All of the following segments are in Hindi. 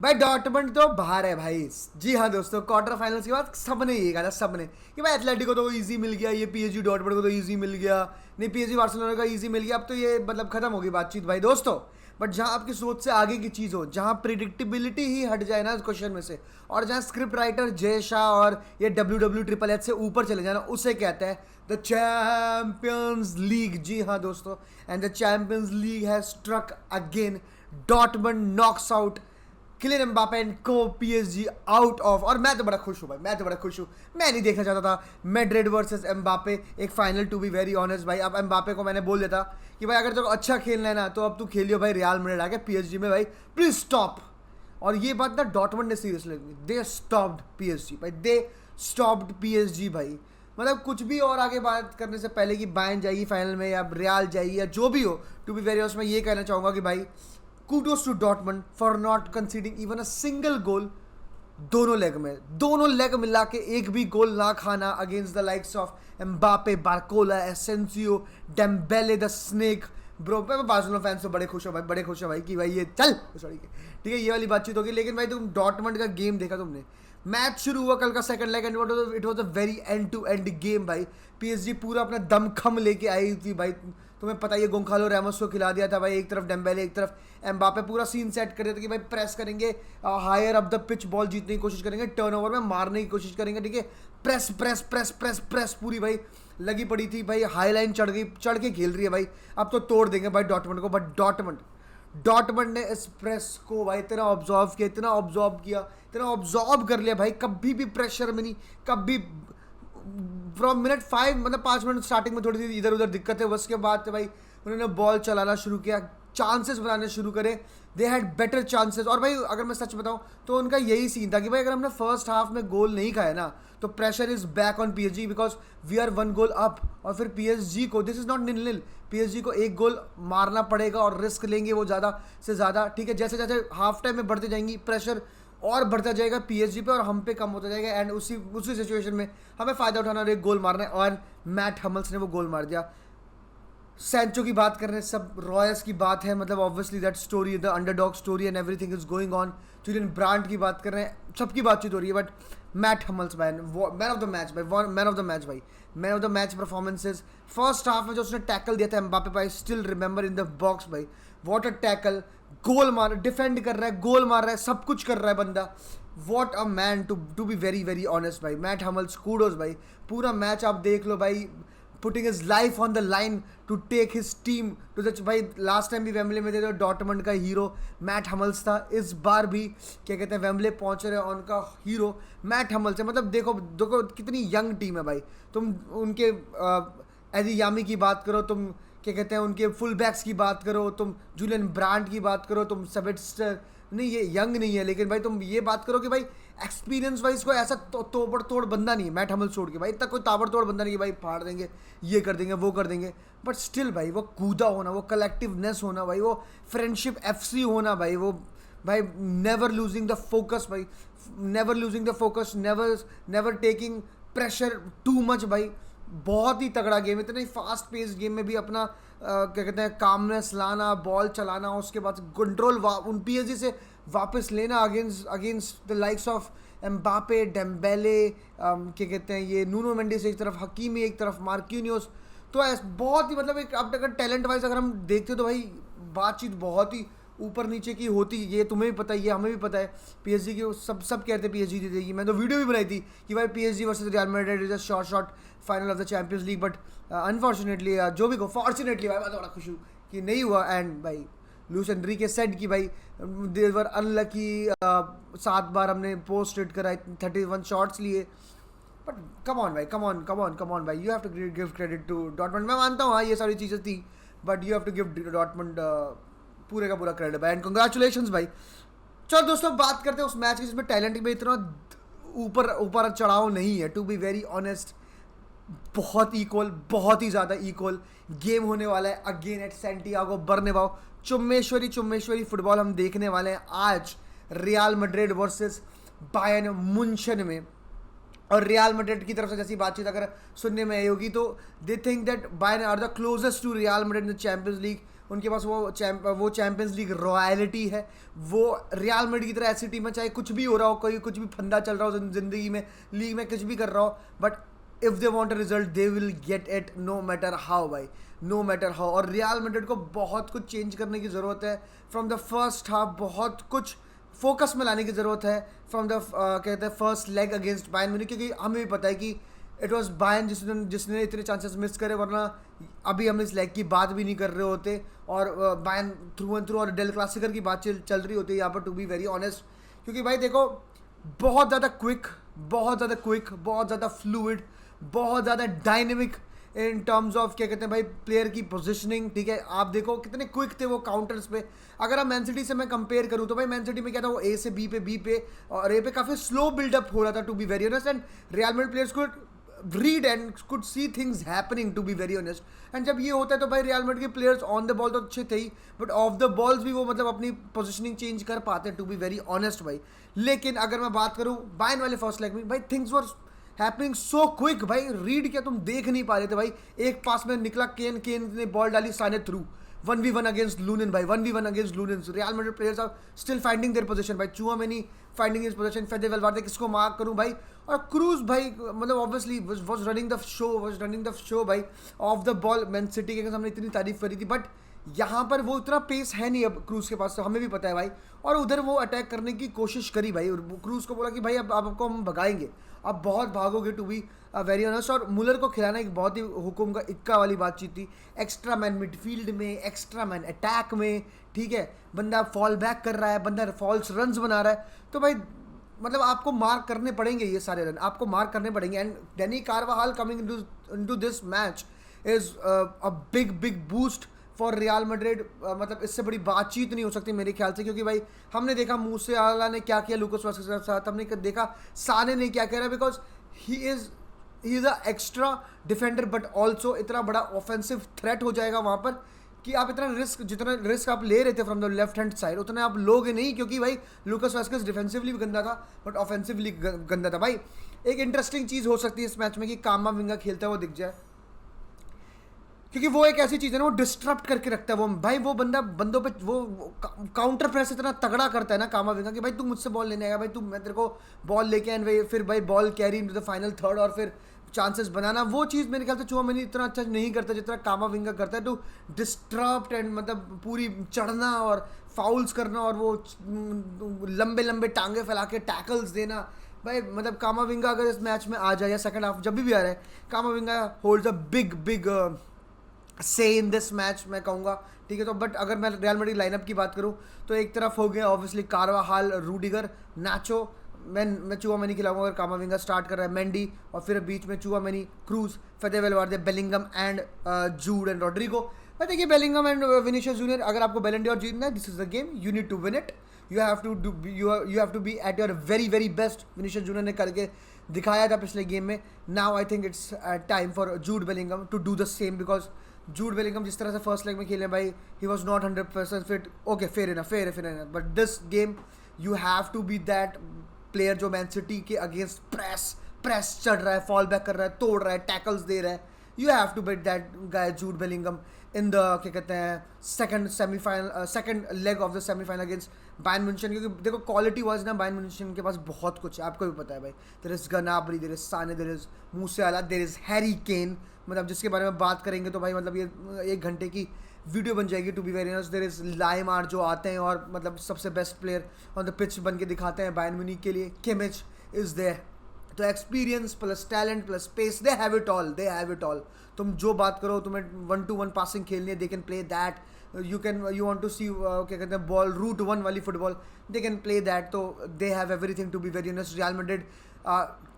भाई डॉर्टमंड तो बाहर है भाई। जी हाँ दोस्तों, क्वार्टर फाइनल्स के बाद सबने ये कहा था, सबने कि भाई एथलेटिको को तो इजी मिल गया, ये पीएसजी डॉर्टमंड को तो इजी मिल गया, नहीं पीएसजी बार्सिलोना का इजी मिल गया, अब तो ये मतलब खत्म होगी बातचीत भाई दोस्तों। बट जहाँ आपकी सोच से आगे की चीज़ हो, जहाँ प्रिडिक्टेबिलिटी ही हट जाए ना इस क्वेश्चन में से, और जहाँ स्क्रिप्ट राइटर जय शाह और ये WW से ऊपर चले जाए ना, उसे कहते हैं द चैंपियंस लीग। जी हाँ दोस्तों, and the Champions League has struck again. Dortmund knocks out Kylian Mbappe and co PSG out of. और मैं तो बड़ा खुश हूँ भाई, मैं तो बड़ा खुश हूँ। मैं नहीं देखना चाहता था मैड्रिड वर्सेस एम्बापे एक final, to be very honest भाई। अब एम्बापे को मैंने बोल देता कि भाई अगर तो अच्छा खेलना है ना तो अब तू खेलियो भाई रियल मैड्रिड आके पीएसजी में भाई, प्लीज स्टॉप। और ये बात ना डॉर्टमंड ने सीरियस लगी, दे स्टॉप्ड पीएसजी भाई, दे स्टॉप्ड पीएसजी भाई। मतलब कुछ भी और आगे बात करने से पहले कि बायर्न जाएगी फाइनल में या रियल जाएगी या जो भी हो, टू बी वेरी ऑनेस्ट मैं ये कहना चाहूँगा कि भाई kudos to Dortmund for not conceding even a single goal। दोनों लेग मिला के एक भी गोल ना खाना against the likes of Mbappe, Barcola, Asensio, Dembele the snake. Bro मैं बार्सिलोना फैंस तो बड़े खुश हो भाई, बड़े खुश हो भाई कि भाई ये चल सॉरी ठीक है, ये वाली बातचीत होगी। लेकिन भाई तुम डॉर्टमंड का गेम देखा तुमने, मैच शुरू हुआ कल का second leg and it was a very end to end game भाई। पीएसजी पूरा अपना दमखम लेके आई थी भाई। तुम्हें पता ही है गोंखालो रैमोस को खिला दिया था भाई, एक तरफ डेम्बेले एक तरफ एम्बापे, पूरा सीन सेट कर दिया था कि भाई प्रेस करेंगे, higher up the pitch ball जीतने की कोशिश करेंगे, टर्नओवर में मारने की कोशिश करेंगे, ठीक है। Press press press press press पूरी भाई लगी पड़ी थी भाई, हाई लाइन चढ़ के खेल रही है भाई। अब तो तोड़ देंगे भाई डॉर्टमंड को। बट डॉर्टमंड ने इस प्रेस को भाई इतना ऑब्जॉर्व किया, इतना ऑब्जॉर्व कर लिया भाई, कभी भी प्रेशर में नहीं, कभी फ्रॉम मिनट 5 मतलब 5 मिनट स्टार्टिंग में थोड़ी सी इधर उधर दिक्कत है, उसके बाद भाई उन्होंने बॉल चलाना शुरू किया, चांसेस बनाने शुरू करे, दे हैड बेटर चांसेस। और भाई अगर मैं सच बताऊं तो उनका यही सीन था कि भाई अगर हमने फर्स्ट हाफ में गोल नहीं खाया ना तो pressure is back on PSG because we are 1 goal up. और फिर पीएसजी को, this is not nil, PSG को एक गोल मारना पड़ेगा और रिस्क लेंगे वो ज़्यादा से ज़्यादा, ठीक है। जैसे जैसे हाफ टाइम में बढ़ते जाएंगी प्रेशर और बढ़ता जाएगा पीएसजी पे और हम पे कम होता जाएगा, एंड उसी सिचुएशन में हमें फ़ायदा उठाना और एक गोल मारना है। और मैट हमल्स ने वो गोल मार दिया। सैंचो की बात कर रहे हैं सब, रॉयस की बात है, मतलब obviously that story the underdog story and everything is going on. Julian Brandt की बात कर रहे हैं, सबकी बातचीत हो रही है। But Mats Hummels man of the match भाई, मैन ऑफ द मैच भाई, man of the match performances. First half में जो उसने टैकल दिया था एम्बापे भाई, still remember in the box भाई, वॉट अ टैकल, गोल मार, डिफेंड कर रहा है, गोल मार रहा है, सब कुछ कर रहा है बंदा। What a man to be very very honest भाई, मैट हमल्स कूडोज भाई। पूरा मैच आप देख लो भाई, putting his life on the line to take his team to the भाई। लास्ट टाइम भी वेम्बले में थे तो डॉर्टमंड का हीरो मैट हमल्स था, इस बार भी क्या कहते हैं वेम्बले पहुंच रहे हैं, उनका हीरो मैट हमल्स है। मतलब देखो देखो कितनी यंग टीम है भाई। तुम उनके एदी यामी की बात करो, तुम क्या कहते हैं उनके फुल बैक्स की बात करो, तुम जूलियन ब्रांड की बात करो, तुम सेबेस्टर, नहीं ये यंग नहीं है लेकिन भाई तुम ये बात करो कि भाई एक्सपीरियंस वाइज कोई ऐसा तोड़ तोड़ बंदा नहीं है मैट हमल्स छोड़ के भाई, इतना कोई ताबड़ तोड़ बंदा नहीं है भाई, फाड़ देंगे, ये कर देंगे, वो कर देंगे। बट स्टिल भाई वो कूदा होना, वो कलेक्टिवनेस होना भाई, वो फ्रेंडशिप एफसी होना भाई, वो भाई नेवर लूजिंग द फोकस भाई, never losing the focus, never taking pressure too much भाई। बहुत ही तगड़ा गेम, इतने फास्ट पेस गेम में भी अपना क्या कहते हैं कामनेस लाना, बॉल चलाना, उसके बाद कंट्रोल उन पीएसजी से वापस लेना against the likes of Mbappe, Dembélé, क्या कहते हैं ये नूनो मेंडिस एक तरफ, हकीमी एक तरफ, मार्किनियोस। तो बहुत ही मतलब एक अब अगर टैलेंट वाइज अगर हम देखते तो भाई बातचीत बहुत ही ऊपर नीचे की होती, ये तुम्हें भी पता है, ये हमें भी पता है। पीएसजी की सब कहते हैं पीएसजी जीतेगी, मैं तो वीडियो भी बनाई थी कि भाई PSG versus real Madrid is a short final of the Champions league. But unfortunately जो भी को फॉर्चुनेटली भाई मैं तो बड़ा खुश हूँ कि नहीं हुआ। एंड भाई लुइस एनरिके सेड कि भाई देवर अनलकी, 7 बार हमने पोस्ट हिट कराए, 31 शॉट्स लिए। बट कम ऑन भाई, कम ऑन भाई, you have to give credit to Dortmund. मैं मानता हूँ हाँ ये सारी चीज़ें थी, but you have to give Dortmund पूरे का पूरा क्रेडिट भाई, एंड कंग्रेचुलेशंस भाई। चलो दोस्तों बात करते हैं उस मैच की जिसमें टैलेंट में इतना ऊपर चढ़ाव नहीं है, टू बी वेरी ऑनेस्ट। बहुत इक्वल, बहुत ही ज़्यादा इक्वल गेम होने वाला है अगेन एट सैंटियागो बर्नेबाउ। चुम्मेश्वरी फुटबॉल हम देखने वाले हैं आज रियल मैड्रिड वर्सेस बायर्न मुंशन में। और रियल मैड्रिड की तरफ से जैसी बातचीत अगर सुनने में आई होगी तो they think that Bayern are the closest to Real Madrid in the Champions League. उनके पास वो चैंपियंस लीग रॉयलिटी है। वो रियल मैड्रिड की तरह ऐसी टीम है, चाहे कुछ भी हो रहा हो, कोई कुछ भी फंदा चल रहा हो जिंदगी में, लीग में कुछ भी कर रहा हो, but if they want a result they will get it no matter how भाई, नो मैटर हाउ। और रियल मैड्रिड को बहुत कुछ चेंज करने की ज़रूरत है फ्रॉम द फर्स्ट हाफ, बहुत कुछ फोकस में लाने की ज़रूरत है फ्रॉम द कहते हैं first leg against Bayern Munich, क्योंकि हमें भी पता है कि इट वॉज बायर्न जिसने इतने चांसेस मिस करे, वरना अभी हम इस लेग की बात भी नहीं कर रहे होते और बायर्न थ्रू एंड थ्रू और डेल क्लासिकर की बात चल रही होती है यहाँ पर, टू बी वेरी ऑनेस्ट। क्योंकि भाई देखो बहुत ज़्यादा क्विक, बहुत ज़्यादा फ्लूइड, बहुत ज़्यादा डायनेमिक इन टर्म्स ऑफ क्या कहते हैं भाई प्लेयर की पोजीशनिंग, ठीक है। आप देखो कितने क्विक थे वो काउंटर्स पे। अगर आप मैन सिटी से मैं कंपेयर करूँ तो भाई मैन सिटी में क्या था, वो ए से बी पे और ए पे काफ़ी स्लो बिल्डअप हो रहा था, to be very honest. And Real Madrid players को read and could see things happening, to be very honest. And जब ये होता है तो भाई रियल मैड्रिड के प्लेयर्स ऑन द बॉल तो अच्छे थे ही, बट ऑफ द बॉल्स भी वो मतलब अपनी पोजीशनिंग चेंज कर पाते, टू बी वेरी ऑनेस्ट भाई। लेकिन अगर मैं बात करूँ बायर्न वाले फर्स्ट लेग में, भाई things were happening so quick भाई। रीड क्या तुम देख नहीं पा रहे थे भाई। एक पास में निकला, केन ने बॉल डाली, साने थ्रू 1v1 अगेंस्ट लूनिन भाई, 1v1 against Lunin. Real Madrid players are still finding their position भाई। Tchouameni finding his position, Fede Valverde किसको मार्क करूं भाई, और क्रूज भाई मतलब obviously was running the show भाई off the ball. Man City के हमने इतनी तारीफ करी थी, बट यहाँ पर वो इतना पेस है नहीं अब क्रूज के पास, तो हमें भी पता है भाई। और उधर वो अटैक करने की कोशिश करी भाई, और क्रूज को बोला कि भाई अब आपको हम भगाएंगे, अब बहुत भागोगे, टू बी वेरी ऑनेस्ट। और मुलर को खिलाना एक बहुत ही हुकुम का इक्का वाली बातचीत थी। एक्स्ट्रा मैन मिडफील्ड में, एक्स्ट्रा मैन अटैक में, ठीक है, बंदा फॉल बैक कर रहा है, बंदा फॉल्स रन्स बना रहा है, तो भाई मतलब आपको मार्क करने पड़ेंगे, ये सारे रन आपको मार्क करने पड़ेंगे। And Dani Carvajal coming into this match is a big boost for Real Madrid. मतलब इससे बड़ी बातचीत नहीं हो सकती मेरे ख्याल से, क्योंकि भाई हमने देखा मूसेआला ने क्या किया लूकास वास्केस के साथ, हमने देखा साने ने क्या किया, because he is a extra defender but also इतना बड़ा ऑफेंसिव थ्रेट हो जाएगा वहाँ पर कि आप इतना जितना रिस्क आप ले रहे थे from the left hand side, उतना आप लोगे नहीं, क्योंकि भाई लूकास वास्केस डिफेंसिवली भी गंदा था बट ऑफेंसिवली गंदा था भाई। एक इंटरेस्टिंग चीज़ हो सकती है इस मैच में कि कामाविंगा खेलता हुआ दिख जाए, क्योंकि वो एक ऐसी चीज़ है ना, वो डिस्टर्ब करके रखता है वो भाई। वो बंदों पे वो काउंटर प्रेस इतना तगड़ा करता है ना कामाविंगा कि भाई तू मुझसे बॉल लेने आएगा भाई, तू मैं तेरे को बॉल लेके आए, फिर भाई ball carry into the final third और फिर चांसेस बनाना। वो चीज़ मेरे ख्याल से चुआमेनी इतना अच्छा नहीं करता जितना कामाविंगा करता है, टू डिस्टर्ब एंड मतलब पूरी चढ़ना और फाउल्स करना और वो लंबे लंबे टांगे फैला के टैकल्स देना भाई। मतलब कामाविंगा अगर इस मैच में आ जाए या सेकंड हाफ जब भी आ रहा है, कामाविंगा होल्ड्स अ बिग से इन दिस मैच मैं कहूँगा, ठीक है। तो बट अगर मैं रियल मैड्रिड लाइनअप की बात करूँ तो एक तरफ हो गया ऑब्वियसली कार्वाहाल, रूडिगर, नाचो, मैं चुआमेनी खिलाऊंगा अगर कामाविंगा स्टार्ट कर रहा है, मेंडी, और फिर बीच में Tchouameni, Kroos, Fede Valverde, Bellingham and Jude and Rodrygo. भाई देखिए बेलिंगम एंड विनीशियस जूनियर, अगर आपको बैलन डॉर जीतना है, this is the game, you need to win it, you have to be at your very best. Vinicius Junior ने करके दिखाया था पिछले गेम में। Now I think it's time for Jude Bellingham to do the same, because Jude Bellingham जिस तरह से फर्स्ट लेग में खेले भाई, he was not 100% fit, okay fair enough, but this game you have to be that player जो मैन सिटी के अगेंस्ट प्रेस चढ़ रहा है, फॉल बैक कर रहा है, तोड़ रहा है, टैकल्स दे रहा है। You have to bet that guy Jude Bellingham in the क्या कहते हैं second leg of the semifinal against Bayern Munich, क्योंकि देखो क्वालिटी वाइज ना बायर्न म्यूनिख के पास बहुत कुछ है, आपको भी पता है भाई। There is Gnabry, there is Sane, there is Musiala, there is Harry Kane, मतलब जिसके बारे में बात करेंगे तो भाई मतलब ये 1 घंटे की वीडियो बन जाएगी, to be very honest. There is Laimer जो आते हैं और मतलब सबसे best player on the pitch बन के दिखाते हैं बायर्न म्यूनिख के लिए। किमिच इज देयर, तो experience plus talent plus space, they have it all. तुम जो बात करो, तुम्हें 1-to-1 पासिंग खेलनी है, they can play that. You want to see क्या कहते हैं बॉल रूट 1 वाली football, they can play that. तो they have everything, to be very honest. Real Madrid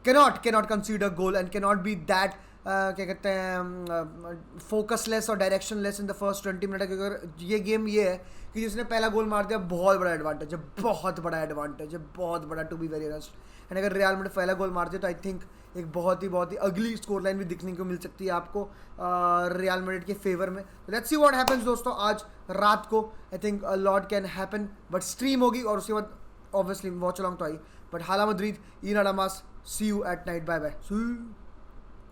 cannot concede a goal and cannot be that क्या कहते हैं फोकसलेस और directionless in the first 20 minute. अगर ये गेम ये है कि जिसने पहला गोल मार दिया, बहुत बड़ा एडवांटेज है, बहुत बड़ा, to be very honest. And अगर रियल मैड्रिड पहला गोल मार दिया तो आई थिंक एक बहुत ही अगली स्कोर लाइन भी दिखने को मिल सकती है आपको रियल मैड्रिड के फेवर में। लेट्स सी व्हाट हैपेंस दोस्तों आज रात को। I think a lot can happen, but stream होगी और उसके बाद ऑब्वियसली वॉच अलॉन्ग तो आई, बट हाला मद्रिद, इन अडामास, see you at night, bye bye.